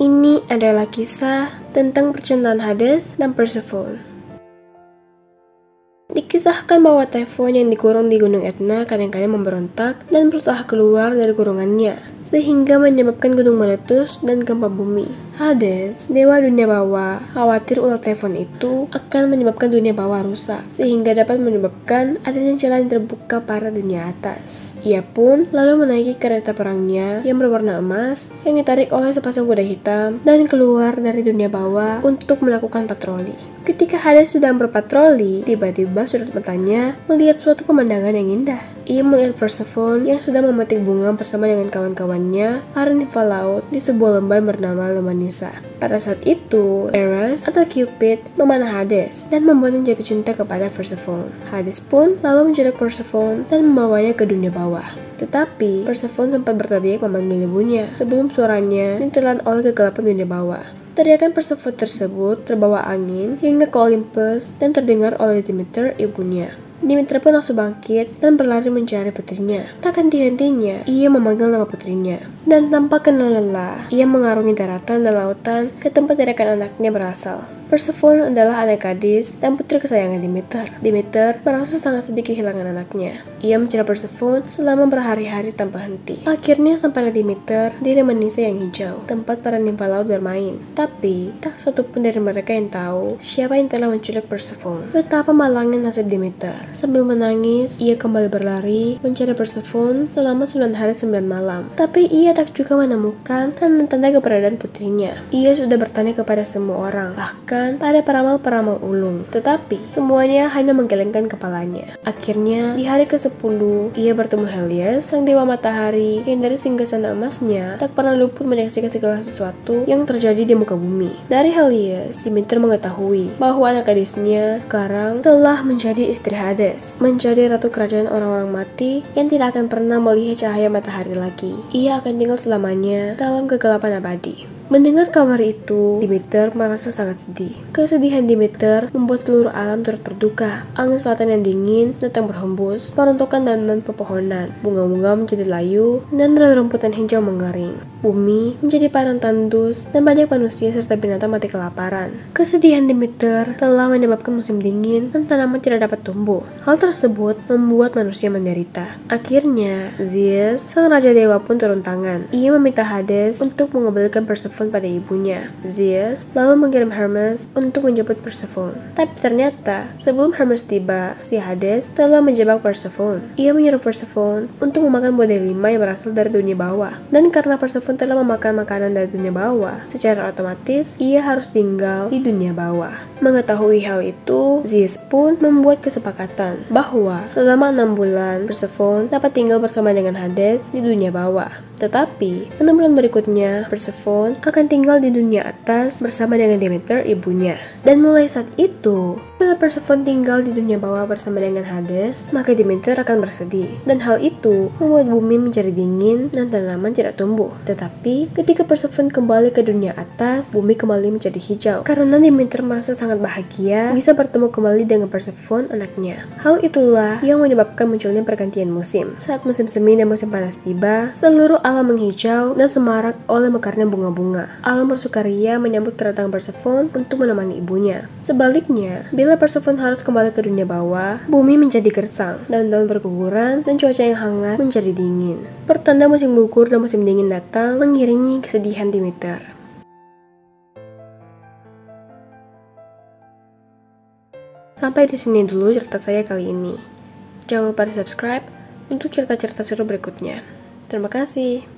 Ini adalah kisah tentang percintaan Hades dan Persephone. Dikisahkan bahwa Typhon yang dikurung di Gunung Etna kadang-kadang memberontak dan berusaha keluar dari kurungannya, sehingga menyebabkan gunung meletus dan gempa bumi. Hades, dewa dunia bawah, khawatir ulah Typhon itu akan menyebabkan dunia bawah rusak, sehingga dapat menyebabkan adanya jalan terbuka para dunia atas. Ia pun lalu menaiki kereta perangnya yang berwarna emas yang ditarik oleh sepasang kuda hitam dan keluar dari dunia bawah untuk melakukan patroli. Ketika Hades sedang berpatroli, tiba-tiba sudut matanya melihat suatu pemandangan yang indah. Ia melihat Persephone yang sedang memetik bunga bersama dengan kawan-kawannya, para nimfa laut, di sebuah lembah bernama Lembah Nisa. Pada saat itu, Eros atau Cupid memanah Hades dan membuatnya jatuh cinta kepada Persephone. Hades pun lalu menculik Persephone dan membawanya ke dunia bawah. Tetapi, Persephone sempat berteriak memanggil ibunya sebelum suaranya ditelan oleh kegelapan dunia bawah. Teriakan Persephone tersebut terbawa angin hingga ke Olympus dan terdengar oleh Demeter, ibunya. Demeter pun langsung bangkit dan berlari mencari putrinya. Tak henti-hentinya, ia memanggil nama putrinya. Dan tanpa kenal lelah, ia mengarungi daratan dan lautan ke tempat teriakan anaknya berasal. Persephone adalah anak gadis dan putri kesayangan Demeter. Demeter merasa sangat sedih kehilangan anaknya. Ia mencari Persephone selama berhari-hari tanpa henti. Akhirnya sampailah Demeter di Lembah Nisa yang hijau, tempat para nimfa laut bermain. Tapi, tak satu pun dari mereka yang tahu siapa yang telah menculik Persephone. Betapa malangnya nasib Demeter. Sambil menangis, ia kembali berlari mencari Persephone selama 9 hari 9 malam. Tapi ia tak juga menemukan tanda-tanda keberadaan putrinya. Ia sudah bertanya kepada semua orang, bahkan pada peramal-peramal ulung. Tetapi, semuanya hanya menggelengkan kepalanya. Akhirnya, di hari ke-10, ia bertemu Helios, sang dewa matahari, yang dari singgasana emasnya tak pernah luput menyaksikan segala sesuatu yang terjadi di muka bumi. Dari Helios, Demeter mengetahui bahwa anak gadisnya sekarang telah menjadi istri Hades, menjadi ratu kerajaan orang-orang mati yang tidak akan pernah melihat cahaya matahari lagi. Ia akan tinggal selamanya dalam kegelapan abadi. Mendengar kabar itu, Demeter merasa sangat sedih. Kesedihan Demeter membuat seluruh alam turut berduka. Angin selatan yang dingin datang berhembus, meruntuhkan daun-daun pepohonan. Bunga-bunga menjadi layu, dan rerumputan hijau mengering. Bumi menjadi padang tandus, dan banyak manusia serta binatang mati kelaparan. Kesedihan Demeter telah menyebabkan musim dingin, dan tanaman tidak dapat tumbuh. Hal tersebut membuat manusia menderita. Akhirnya, Zeus, sang raja dewa pun turun tangan. Ia meminta Hades untuk mengembalikan Persephone pada ibunya. Zeus lalu mengirim Hermes untuk menjemput Persephone. Tapi ternyata, sebelum Hermes tiba, si Hades telah menjebak Persephone. Ia menyuruh Persephone untuk memakan buah delima yang berasal dari dunia bawah. Dan karena Persephone telah memakan makanan dari dunia bawah, secara otomatis ia harus tinggal di dunia bawah. Mengetahui hal itu, Zeus pun membuat kesepakatan bahwa selama 6 bulan Persephone dapat tinggal bersama dengan Hades di dunia bawah. Tetapi, 6 bulan berikutnya, Persephone akan tinggal di dunia atas bersama dengan Demeter, ibunya. Dan mulai saat itu, bila Persephone tinggal di dunia bawah bersama dengan Hades, maka Demeter akan bersedih. Dan hal itu membuat bumi menjadi dingin dan tanaman tidak tumbuh. Tetapi, ketika Persephone kembali ke dunia atas, bumi kembali menjadi hijau. Karena Demeter merasa sangat bahagia bisa bertemu kembali dengan Persephone, anaknya. Hal itulah yang menyebabkan munculnya pergantian musim. Saat musim semi dan musim panas tiba, seluruh alam menghijau dan semarak oleh mekarnya bunga-bunga. Alam bersukaria menyambut kedatangan Persephone untuk menemani ibunya. Sebaliknya, bila Persephone harus kembali ke dunia bawah, bumi menjadi gersang, daun-daun berguguran, dan cuaca yang hangat menjadi dingin. Pertanda musim gugur dan musim dingin datang mengiringi kesedihan Demeter. Sampai di sini dulu cerita saya kali ini. Jangan lupa di subscribe untuk cerita-cerita seru berikutnya. Terima kasih.